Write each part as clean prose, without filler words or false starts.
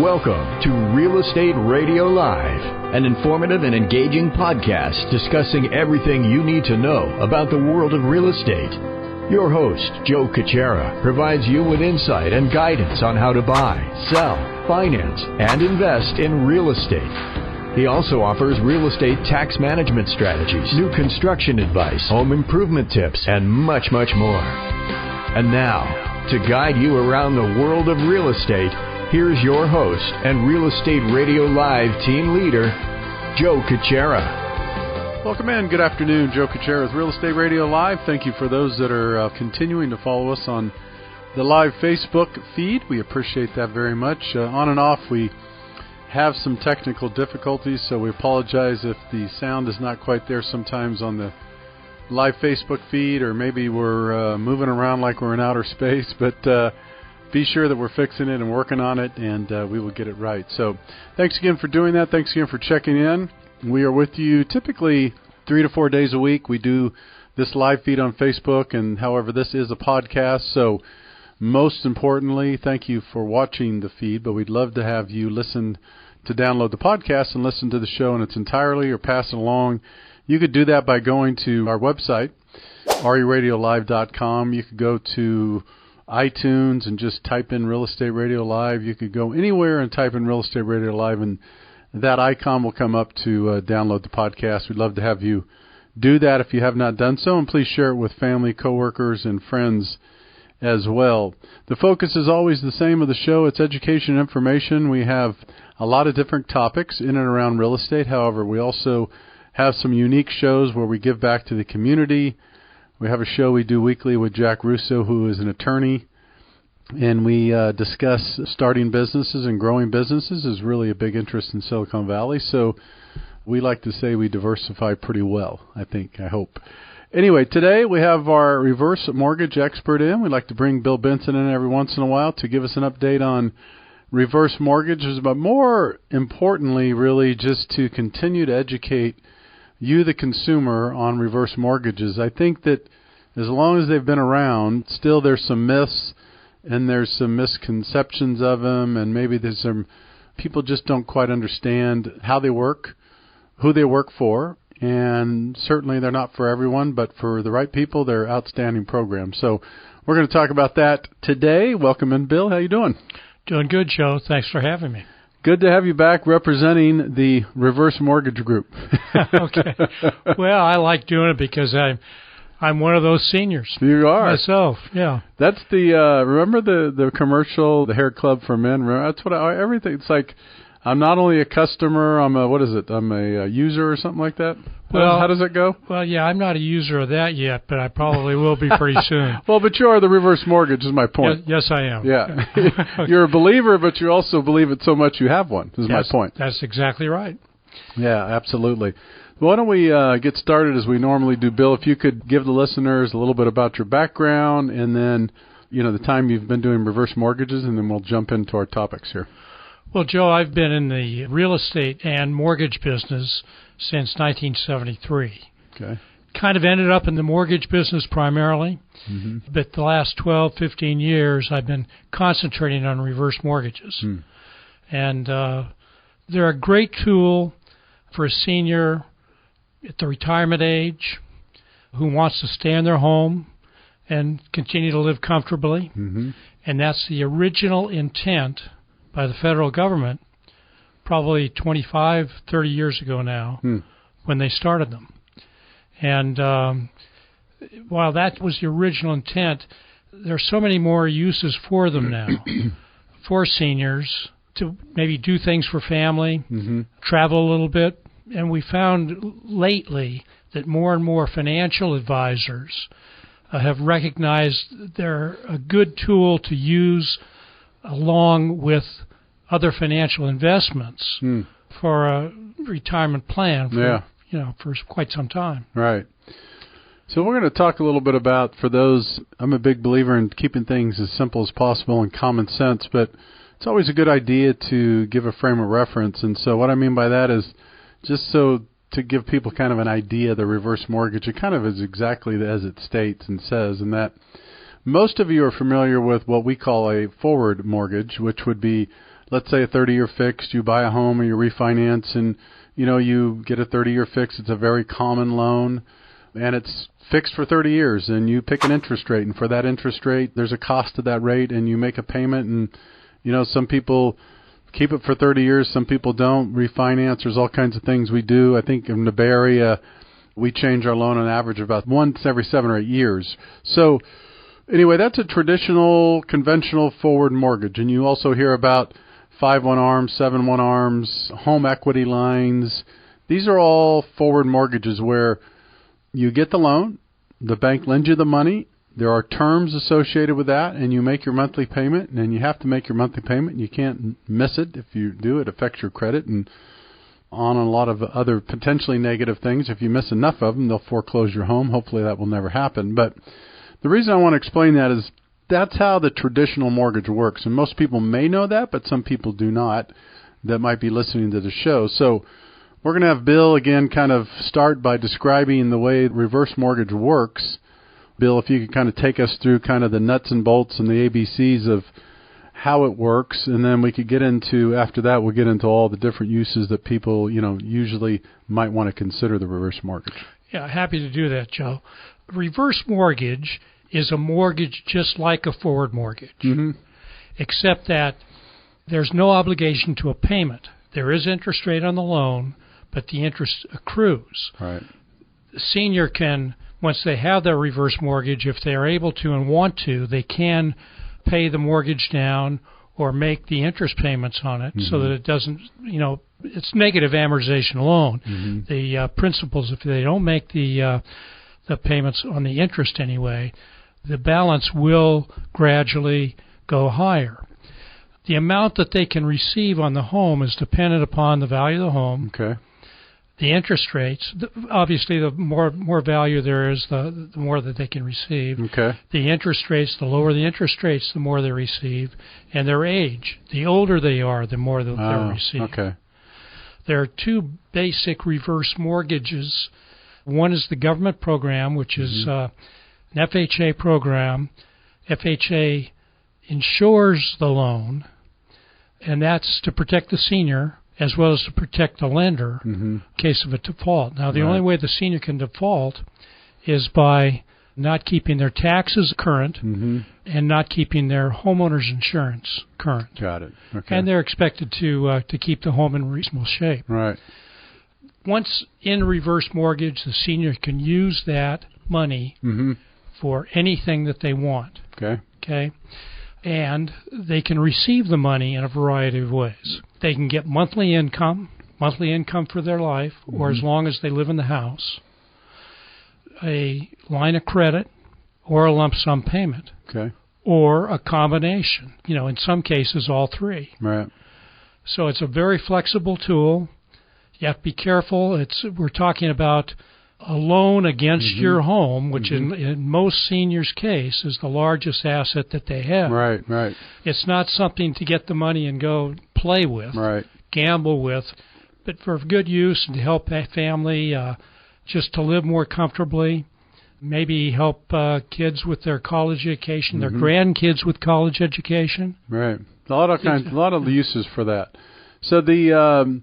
Welcome to Real Estate Radio Live, an informative and engaging podcast discussing everything you need to know about the world of real estate. Your host, Joe Cucchiara, provides you with insight and guidance on how to buy, sell, finance, and invest in real estate. He also offers real estate tax management strategies, new construction advice, home improvement tips, and much, much more. And now, to guide you around the world of real estate, here's your host and Real Estate Radio Live team leader, Joe Cucchiara. Welcome in. Good afternoon. Joe Cucchiara with Real Estate Radio Live. Thank you for those that are continuing to follow us on the live Facebook feed. We appreciate that very much. On and off, we have some technical difficulties, so we apologize if the sound is not quite there sometimes on the live Facebook feed, or maybe we're moving around like we're in outer space, but be sure that we're fixing it and working on it, and we will get it right. So thanks again for doing that. Thanks again for checking in. We are with you typically 3 to 4 days a week. We do this live feed on Facebook, and however, this is a podcast. So most importantly, thank you for watching the feed, but we'd love to have you listen to download the podcast and listen to the show in its entirety or pass it along. You could do that by going to our website, reradiolive.com. You could go to iTunes and just type in Real Estate Radio Live. You could go anywhere and type in Real Estate Radio Live, and that icon will come up to download the podcast. We'd love to have you do that if you have not done so, and please share it with family, coworkers, and friends as well. The focus is always the same of the show. It's education and information. We have a lot of different topics in and around real estate. However, we also have some unique shows where we give back to the community. We have a show we do weekly with Jack Russo, who is an attorney, and we discuss starting businesses and growing businesses is really a big interest in Silicon Valley. So we like to say we diversify pretty well, I hope. Anyway, today we have our reverse mortgage expert in. We like to bring Bill Benson in every once in a while to give us an update on reverse mortgages, but more importantly, really just to continue to educate you, the consumer, on reverse mortgages. I think that as long as they've been around, still there's some myths and there's some misconceptions of them, and maybe there's some people just don't quite understand how they work, who they work for, and certainly they're not for everyone, but for the right people, they're outstanding programs. So we're going to talk about that today. Welcome in, Bill. How you doing? Doing good, Joe. Thanks for having me. Good to have you back representing the reverse mortgage group. Okay. Well, I like doing it because I'm one of those seniors. You are. Myself, yeah. That's the, remember the commercial, the hair club for men? That's what everything, it's like, I'm not only a customer, I'm a user or something like that? Well, how does it go? Well, yeah, I'm not a user of that yet, but I probably will be pretty soon. Well, but you are the reverse mortgage is my point. Yes, I am. Yeah. You're a believer, but you also believe it so much you have one, is my point. That's exactly right. Yeah, absolutely. Why don't we get started as we normally do, Bill? If you could give the listeners a little bit about your background and then, the time you've been doing reverse mortgages, and then we'll jump into our topics here. Well, Joe, I've been in the real estate and mortgage business since 1973. Okay. Kind of ended up in the mortgage business primarily, but the last 12, 15 years I've been concentrating on reverse mortgages. And they're a great tool for a senior at the retirement age who wants to stay in their home and continue to live comfortably. And that's the original intent by the federal government probably 25, 30 years ago now when they started them. And while that was the original intent, there are so many more uses for them now for seniors to maybe do things for family, travel a little bit. And we found lately that more and more financial advisors have recognized they're a good tool to use along with other financial investments for a retirement plan for quite some time. Right. So we're going to talk a little bit about, for those, I'm a big believer in keeping things as simple as possible and common sense, but it's always a good idea to give a frame of reference. And so what I mean by that is just so to give people kind of an idea of the reverse mortgage, it kind of is exactly as it states and says, and that most of you are familiar with what we call a forward mortgage, which would be let's say a 30-year fixed, you buy a home or you refinance and, you get a 30-year fix. It's a very common loan, and it's fixed for 30 years, and you pick an interest rate, and for that interest rate, there's a cost to that rate, and you make a payment, and, some people keep it for 30 years, some people don't, refinance. There's all kinds of things we do. I think in the Bay Area, we change our loan on average about once every 7 or 8 years. So anyway, that's a traditional, conventional forward mortgage, and you also hear about 5-1 ARMs, 7-1 ARMs, home equity lines. These are all forward mortgages where you get the loan, the bank lends you the money, there are terms associated with that, and you make your monthly payment, and you have to make your monthly payment. You can't miss it. If you do, it affects your credit and on a lot of other potentially negative things. If you miss enough of them, they'll foreclose your home. Hopefully that will never happen. But the reason I want to explain that is that's how the traditional mortgage works. And most people may know that, but some people do not that might be listening to the show. So we're going to have Bill again kind of start by describing the way reverse mortgage works. Bill, if you could kind of take us through kind of the nuts and bolts and the ABCs of how it works, and then we could get into, after that, we'll get into all the different uses that people, usually might want to consider the reverse mortgage. Yeah, happy to do that, Joe. Reverse mortgage is a mortgage just like a forward mortgage, except that there's no obligation to a payment. There is interest rate on the loan, but the interest accrues. Right. The senior can, once they have their reverse mortgage, if they are able to and want to, they can pay the mortgage down or make the interest payments on it so that it doesn't, it's negative amortization loan. The principals, if they don't make the payments on the interest anyway, the balance will gradually go higher. The amount that they can receive on the home is dependent upon the value of the home. Okay. The interest rates, obviously, the more value there is, the more that they can receive. Okay. The interest rates, the lower the interest rates, the more they receive. And their age, the older they are, the more that they'll receive. Okay. There are two basic reverse mortgages. One is the government program, which is an FHA program. FHA insures the loan, and that's to protect the senior as well as to protect the lender in case of a default. Now, the only way the senior can default is by not keeping their taxes current and not keeping their homeowner's insurance current. Got it. Okay. And they're expected to keep the home in reasonable shape. Right. Once in reverse mortgage, the senior can use that money for anything that they want. Okay. And they can receive the money in a variety of ways. They can get monthly income for their life, or as long as they live in the house, a line of credit, or a lump sum payment, or a combination. In some cases, all three. Right. So it's a very flexible tool. You have to be careful. We're talking about a loan against your home, which in most seniors' case is the largest asset that they have. Right. It's not something to get the money and go play with, gamble with, but for good use and to help a family just to live more comfortably, maybe help kids with their college education, their grandkids with college education. Right. A lot of uses for that. So the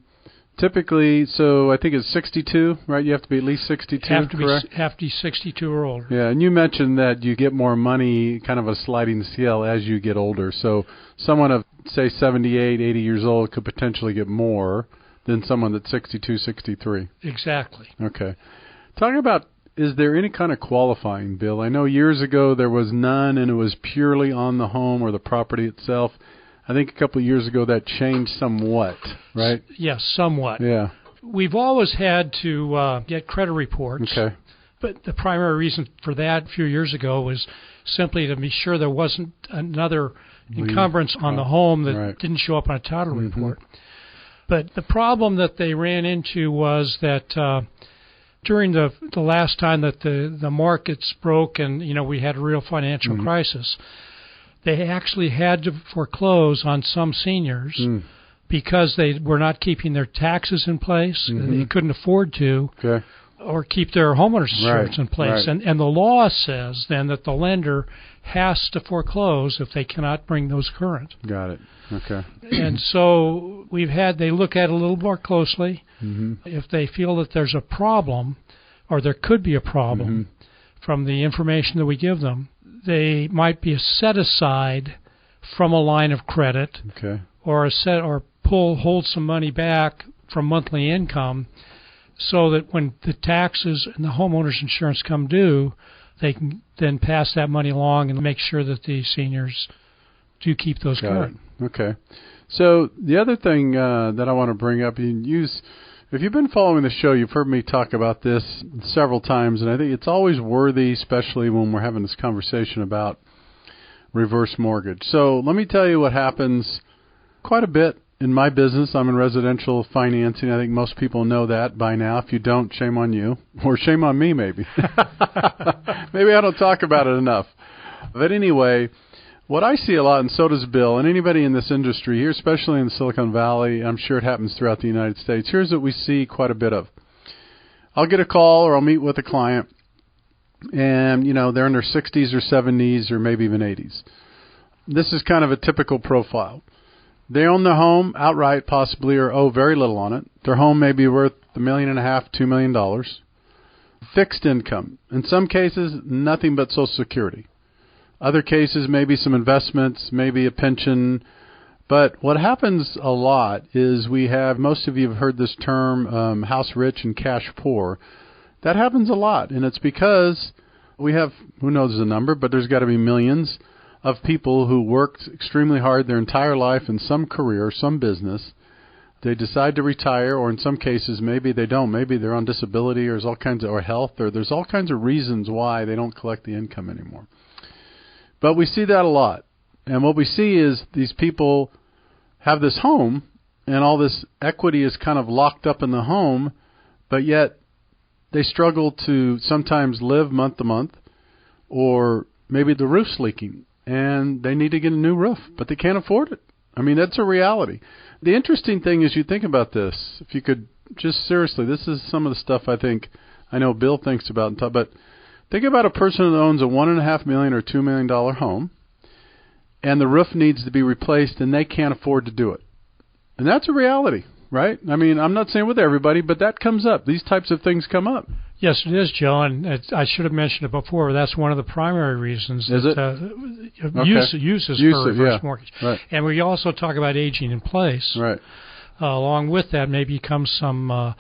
typically, I think it's 62, right? You have to be at least 62, correct? Have to be 62 or older. Yeah, and you mentioned that you get more money, kind of a sliding scale as you get older. So someone of, say, 78, 80 years old could potentially get more than someone that's 62, 63. Exactly. Okay. Talking about, is there any kind of qualifying, Bill? I know years ago there was none, and it was purely on the home or the property itself. I think a couple of years ago that changed somewhat, right? Yes, somewhat. Yeah. We've always had to get credit reports. Okay. But the primary reason for that a few years ago was simply to be sure there wasn't another encumbrance on the home that didn't show up on a title report. But the problem that they ran into was that during the last time that the markets broke and we had a real financial crisis, they actually had to foreclose on some seniors because they were not keeping their taxes in place. They couldn't afford to, or keep their homeowners insurance in place. Right. And the law says then that the lender has to foreclose if they cannot bring those current. Got it. Okay. And so they look at it a little more closely. Mm-hmm. If they feel that there's a problem, or there could be a problem from the information that we give them, they might be set aside from a line of credit, or hold some money back from monthly income, so that when the taxes and the homeowner's insurance come due, they can then pass that money along and make sure that the seniors do keep those current. Okay. So the other thing that I want to bring up, if you've been following the show, you've heard me talk about this several times, and I think it's always worthy, especially when we're having this conversation about reverse mortgage. So let me tell you what happens quite a bit in my business. I'm in residential financing. I think most people know that by now. If you don't, shame on you. Or shame on me, maybe. Maybe I don't talk about it enough. But anyway, what I see a lot, and so does Bill, and anybody in this industry here, especially in the Silicon Valley, I'm sure it happens throughout the United States, here's what we see quite a bit of. I'll get a call or I'll meet with a client, and, they're in their 60s or 70s or maybe even 80s. This is kind of a typical profile. They own their home outright, possibly, or owe very little on it. Their home may be worth $1.5 million, $2 million. Fixed income. In some cases, nothing but Social Security. Other cases, maybe some investments, maybe a pension. But what happens a lot is most of you have heard this term, house rich and cash poor. That happens a lot, and it's because we have, who knows the number, but there's got to be millions of people who worked extremely hard their entire life in some career, some business. They decide to retire, or in some cases, maybe they don't. Maybe they're on disability, or or health, or there's all kinds of reasons why they don't collect the income anymore. But we see that a lot. And what we see is these people have this home, and all this equity is kind of locked up in the home, but yet they struggle to sometimes live month to month, or maybe the roof's leaking, and they need to get a new roof, but they can't afford it. I mean, that's a reality. The interesting thing is you think about this. If you could just seriously, this is some of the stuff I know Bill thinks about, but think about a person that owns a $1.5 million or $2 million home, and the roof needs to be replaced, and they can't afford to do it. And that's a reality, right? I mean, I'm not saying with everybody, but that comes up. These types of things come up. Yes, it is, Joe, and I should have mentioned it before. That's one of the primary reasons. Is it? Uses for reverse mortgage. Right. And we also talk about aging in place. Right. Along with that, maybe comes some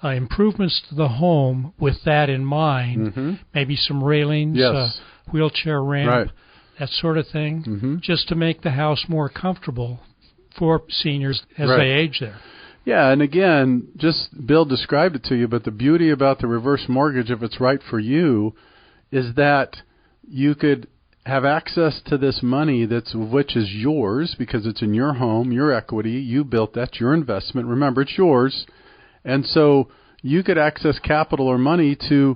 improvements to the home with that in mind. Maybe some railings, wheelchair ramp, that sort of thing, just to make the house more comfortable for seniors as they age there. Yeah, and again, just Bill described it to you, but the beauty about the reverse mortgage, if it's right for you, is that you could have access to this money which is yours because it's in your home, your equity, you built that, your investment. Remember, it's yours. And so you could access capital or money to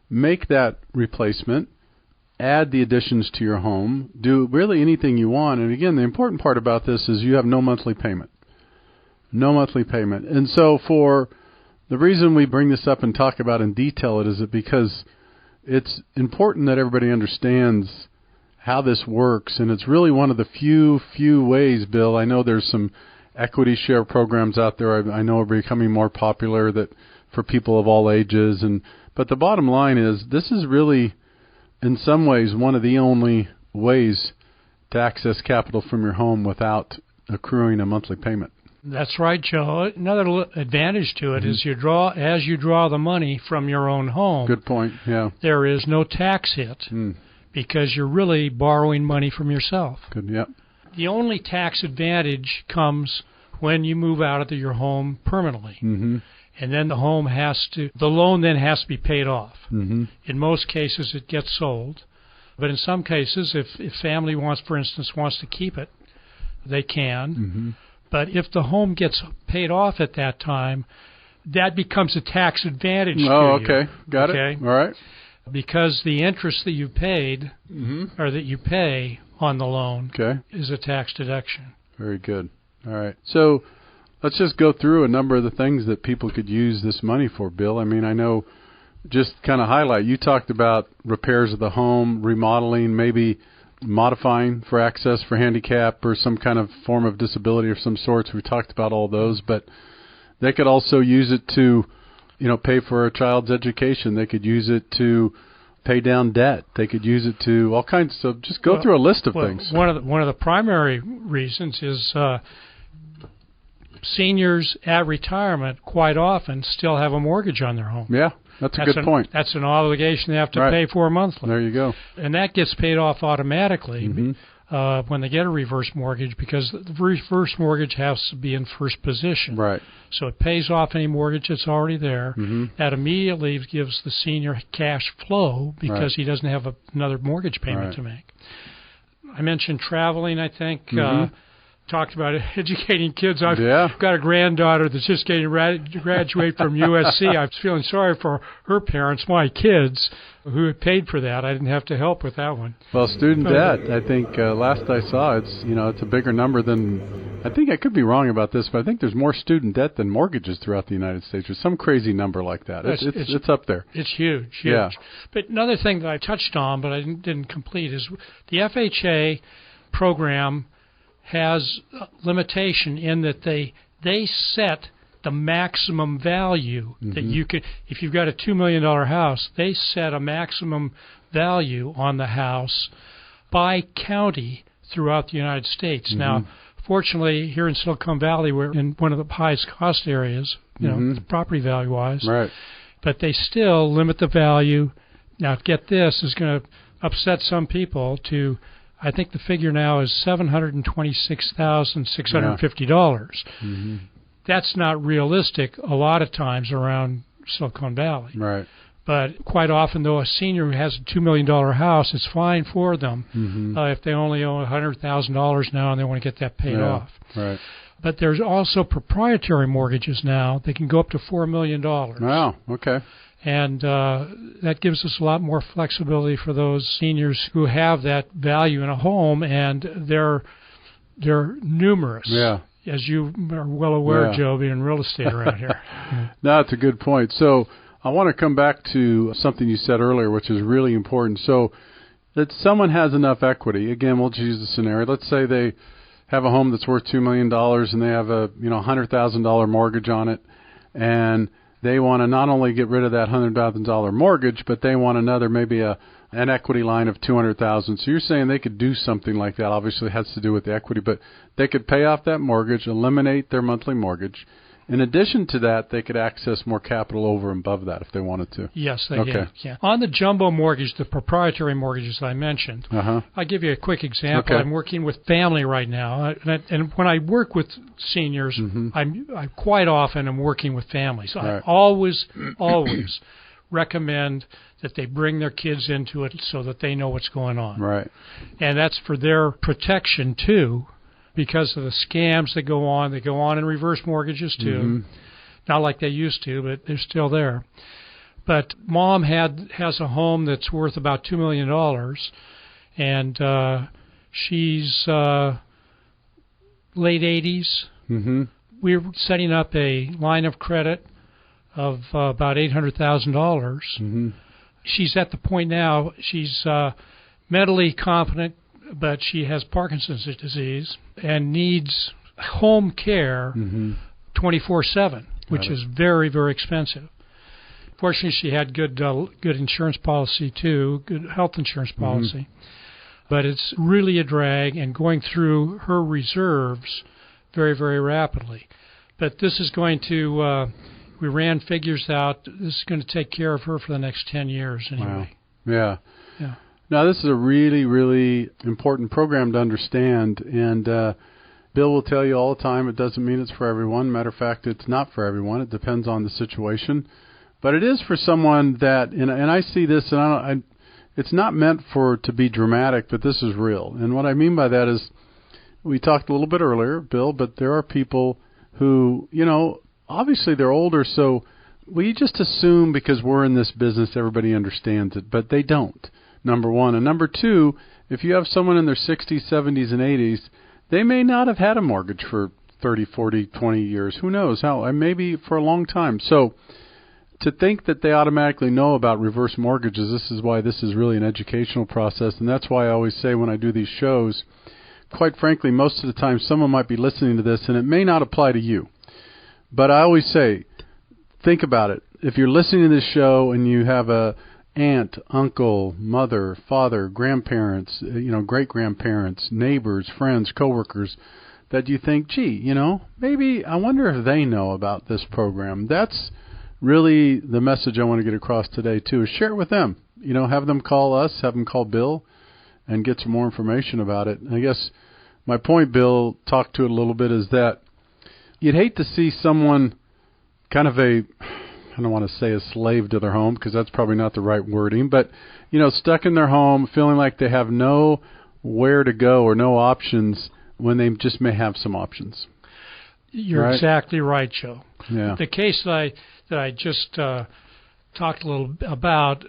make that replacement, add the additions to your home, do really anything you want. And again, the important part about this is you have no monthly payment. No monthly payment. And so for the reason we bring this up and talk about in detail it is because it's important that everybody understands how this works. And it's really one of the few ways, Bill. I know there's some equity share programs out there I know are becoming more popular that for people of all ages. But the bottom line is this is really, in some ways, one of the only ways to access capital from your home without accruing a monthly payment. That's right, Joe. Another advantage to it is as you draw the money from your own home. Good point, yeah. There is no tax hit because you're really borrowing money from yourself. Good, yeah. The only tax advantage comes when you move out of your home permanently. And then the loan then has to be paid off. In most cases, it gets sold. But in some cases, if family for instance, wants to keep it, they can. But if the home gets paid off at that time, that becomes a tax advantage to you. Oh, okay. Got it. All right. Because the interest that you paid or that you pay on the loan is a tax deduction. Very good. All right. So let's just go through a number of the things that people could use this money for, Bill. I mean, I know just kind of highlight, you talked about repairs of the home, remodeling, maybe modifying for access for handicap or some kind of form of disability of some sorts. We talked about all those, but they could also use it to, pay for a child's education. They could use it to pay down debt. They could use it to all kinds of, just go through a list of things. One of the primary reasons is seniors at retirement quite often still have a mortgage on their home. Yeah, that's a good point. That's an obligation they have to pay for monthly. There you go. And that gets paid off automatically when they get a reverse mortgage, because the reverse mortgage has to be in first position. Right. So it pays off any mortgage that's already there. That immediately gives the senior cash flow because he doesn't have another mortgage payment to make. I mentioned traveling, I think. Talked about educating kids. I've got a granddaughter that's just getting graduate from USC. I was feeling sorry for her parents, my kids, who had paid for that. I didn't have to help with that one. Well, student debt, I think last I saw, it's a bigger number than, I think I could be wrong about this, but I think there's more student debt than mortgages throughout the United States, or some crazy number like that. It's up there. It's huge. Yeah. But another thing that I touched on, but I didn't complete, is the FHA program has limitation in that they set the maximum value that you could. If you've got a $2 million house, they set a maximum value on the house by county throughout the United States. Now, fortunately, here in Silicon Valley, we're in one of the highest cost areas, property value-wise. Right. But they still limit the value. Now, get this, is going to upset some people to, I think the figure now is $726,650. That's not realistic a lot of times around Silicon Valley. Right. But quite often, though, a senior who has a $2 million house, it's fine for them if they only owe $100,000 now and they want to get that paid off. Right. But there's also proprietary mortgages now. They can go up to $4 million. Wow, okay. And that gives us a lot more flexibility for those seniors who have that value in a home, and they're numerous. Yeah. As you are well aware, Joe, being in real estate around here. No, that's a good point. So I want to come back to something you said earlier, which is really important. So that someone has enough equity. Again, we'll just use the scenario. Let's say they have a home that's worth $2 million and they have a $100,000 mortgage on it, and they want to not only get rid of that $100,000 mortgage, but they want another, maybe an equity line of $200,000. So you're saying they could do something like that. Obviously, it has to do with the equity, but they could pay off that mortgage, eliminate their monthly mortgage. In addition to that, they could access more capital over and above that if they wanted to. Yes, they can. Yeah. On the jumbo mortgage, the proprietary mortgages I mentioned, I'll give you a quick example. I'm working with family right now, and when I work with seniors, I quite often am working with families. I always recommend that they bring their kids into it so that they know what's going on. Right. And that's for their protection, too, because of the scams that go on. They go on in reverse mortgages, too. Not like they used to, but they're still there. But Mom has a home that's worth about $2 million, and she's late 80s. We're setting up a line of credit of about $800,000. She's at the point now, she's mentally competent, but she has Parkinson's disease and needs home care 24/7, which is very, very expensive. Fortunately, she had good insurance policy, too, good health insurance policy. But it's really a drag, and going through her reserves very, very rapidly. But this is going to... we ran figures out. This is going to take care of her for the next 10 years anyway. Wow. Yeah. Now, this is a really, really important program to understand, and Bill will tell you all the time it doesn't mean it's for everyone. Matter of fact, it's not for everyone. It depends on the situation. But it is for someone that, and I see this, and it's not meant to be dramatic, but this is real. And what I mean by that is, we talked a little bit earlier, Bill, but there are people who, obviously they're older, so we just assume because we're in this business everybody understands it, but they don't, number one. And number two, if you have someone in their 60s, 70s, and 80s, they may not have had a mortgage for 30, 40, 20 years. Who knows? Maybe for a long time. So to think that they automatically know about reverse mortgages, this is why this is really an educational process. And that's why I always say when I do these shows, quite frankly, most of the time someone might be listening to this and it may not apply to you. But I always say, think about it. If you're listening to this show and you have a aunt, uncle, mother, father, grandparents, great-grandparents, neighbors, friends, coworkers, that you think, gee, maybe I wonder if they know about this program. That's really the message I want to get across today, too, is share it with them. Have them call us, have them call Bill, and get some more information about it. I guess my point, Bill, talked to it a little bit, is that you'd hate to see someone kind of I don't want to say a slave to their home because that's probably not the right wording, but, stuck in their home, feeling like they have nowhere to go or no options when they just may have some options. You're right? Exactly right, Joe. Yeah. The case that I just talked a little about,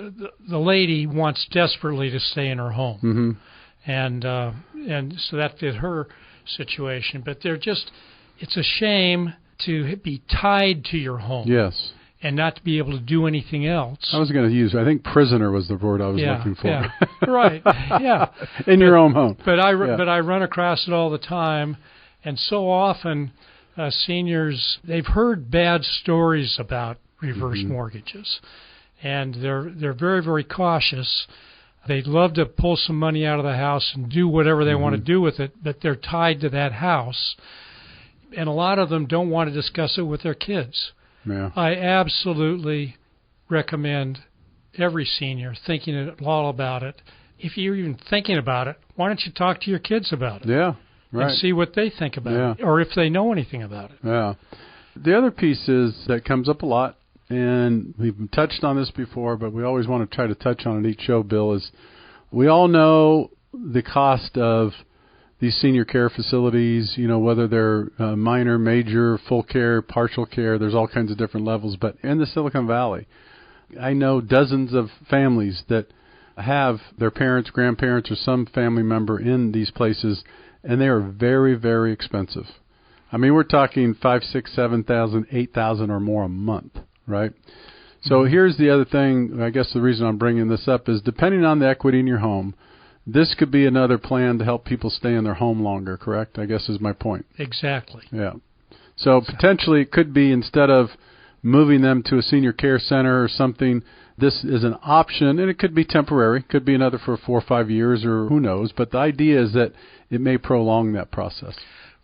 the lady wants desperately to stay in her home, and so that fit her situation. But it's a shame to be tied to your home. Yes. And not to be able to do anything else. I was going to use, I think prisoner was the word I was looking for. Yeah, right, yeah. In your own home. But I run across it all the time, and so often seniors, they've heard bad stories about reverse mortgages, and they're very, very cautious. They'd love to pull some money out of the house and do whatever they want to do with it, but they're tied to that house. And a lot of them don't want to discuss it with their kids. Yeah. I absolutely recommend every senior thinking all about it. If you're even thinking about it, why don't you talk to your kids about it? Yeah, right. And see what they think about it, or if they know anything about it. Yeah. The other piece is that comes up a lot, and we've touched on this before, but we always want to try to touch on it each show, Bill, is we all know the cost of these senior care facilities, whether they're minor, major, full care, partial care, there's all kinds of different levels. But in the Silicon Valley, I know dozens of families that have their parents, grandparents, or some family member in these places, and they are very, very expensive. I mean, we're talking $5,000, $6,000, $7,000, $8,000 or more a month, right? So here's the other thing, I guess the reason I'm bringing this up is depending on the equity in your home, this could be another plan to help people stay in their home longer, correct? I guess is my point. Exactly. Yeah. So potentially it could be instead of moving them to a senior care center or something, this is an option, and it could be temporary. Could be another for 4 or 5 years or who knows. But the idea is that it may prolong that process.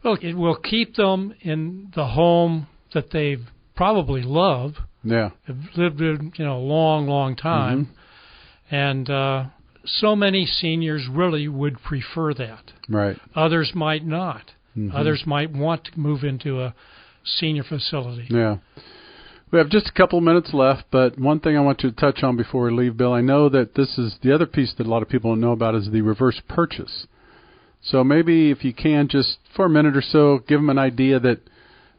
Well, it will keep them in the home that they probably love. Yeah. Have lived in, a long, long time. And so many seniors really would prefer that. Right. Others might not. Others might want to move into a senior facility. Yeah. We have just a couple minutes left, but one thing I want you to touch on before we leave, Bill, I know that this is the other piece that a lot of people don't know about is the reverse purchase. So maybe if you can, just for a minute or so, give them an idea that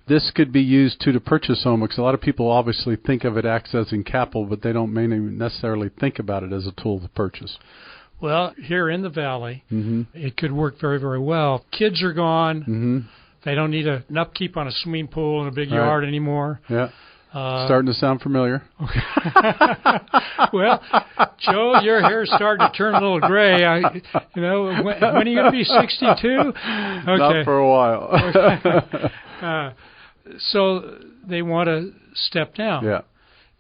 this could be used to purchase home, because a lot of people obviously think of it accessing capital, but they don't necessarily think about it as a tool to purchase. Well, here in the Valley, it could work very, very well. Kids are gone. They don't need an upkeep on a swimming pool in a big yard anymore. Yeah. Starting to sound familiar. Well, Joe, your hair's starting to turn a little gray. When are you going to be 62? Okay. Not for a while. So they want to step down. Yeah.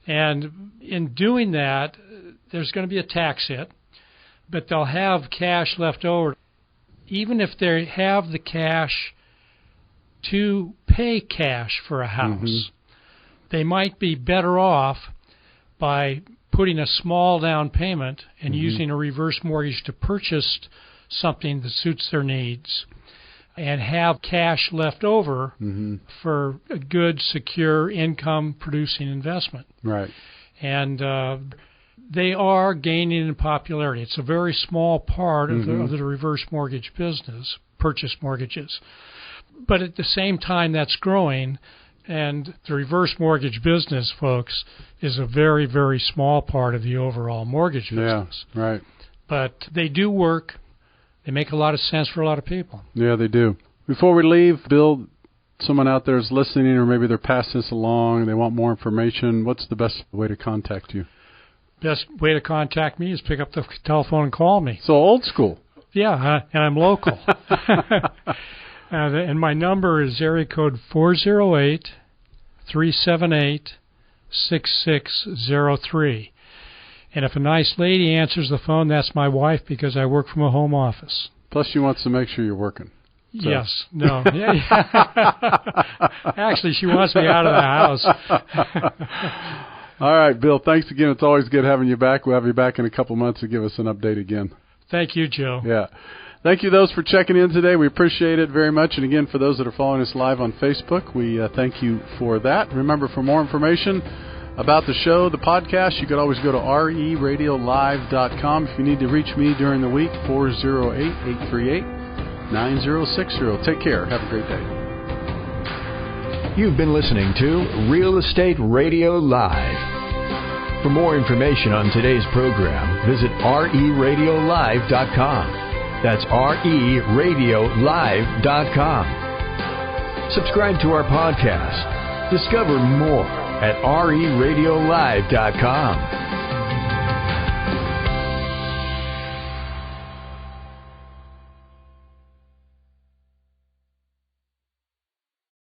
And in doing that, there's going to be a tax hit, but they'll have cash left over. Even if they have the cash to pay cash for a house, they might be better off by putting a small down payment and using a reverse mortgage to purchase something that suits their needs and have cash left over for a good, secure, income-producing investment. Right. And they are gaining in popularity. It's a very small part of the reverse mortgage business, purchase mortgages. But at the same time, that's growing. And the reverse mortgage business, folks, is a very, very small part of the overall mortgage business. Yeah, right. But they do work. They make a lot of sense for a lot of people. Yeah, they do. Before we leave, Bill, someone out there is listening, or maybe they're passing this along and they want more information, what's the best way to contact you? Best way to contact me is pick up the telephone and call me. So old school. Yeah, and I'm local. And my number is area code 408-378-6603. And if a nice lady answers the phone, that's my wife, because I work from a home office. Plus, she wants to make sure you're working. So. Yes. No. Actually, she wants me out of the house. All right, Bill, thanks again. It's always good having you back. We'll have you back in a couple months to give us an update again. Thank you, Joe. Yeah. Thank you, those, for checking in today. We appreciate it very much. And again, for those that are following us live on Facebook, we thank you for that. Remember, for more information about the show, the podcast, you could always go to reradiolive.com. If you need to reach me during the week, 408-838-9060. Take care. Have a great day. You've been listening to Real Estate Radio Live. For more information on today's program, visit reradiolive.com. That's reradiolive.com. Subscribe to our podcast. Discover more at reradiolive.com.